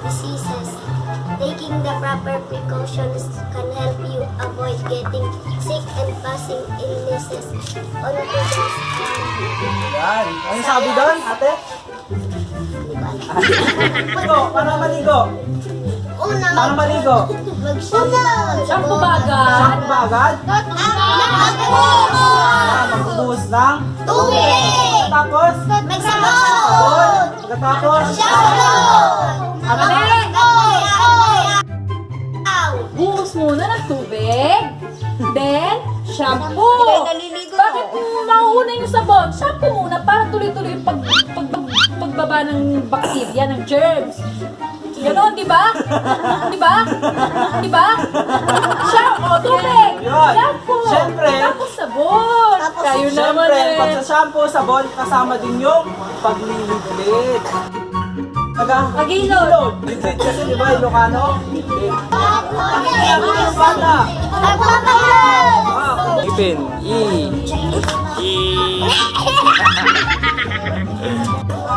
diseases. Taking the proper precautions can help you avoid getting sick and passing illnesses on to those around you. Yan. Ano sabi doon, ate? Maligo. Paano maligo? Una, Paano maligo? Shampoo Saan ba agad? Magbuhos ng Tubig! tapos Magsabon! pagkatapos Buhos muna ng tubig. Then, shampoo. Bakit mauuna yung sabon? Shampoo muna para tuloy-tuloy yung pagbaba ng bakterya, ng germs. Ganon, di ba? Di ba? Di ba? Shampoo, tubig. Yun. Shampoo. Siyempre. Tapos sabon. Kayo naman Siyempre, pag eh. sa shampoo, sabon, kasama din yung pagliliblit. Pag-ilod. Liblit kasi, di ba, Ilocano? Liblit. Ano yung bata? Ipin.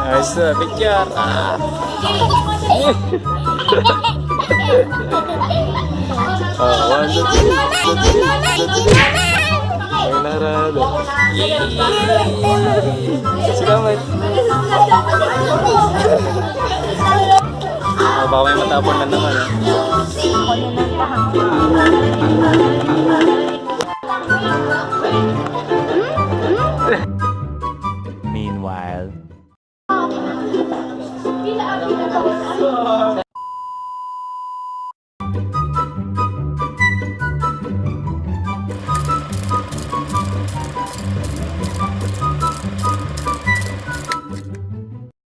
Ayos na, picture. One, two, three. Ay, narada. Salamat. Baka may matapon na naman. Meanwhile.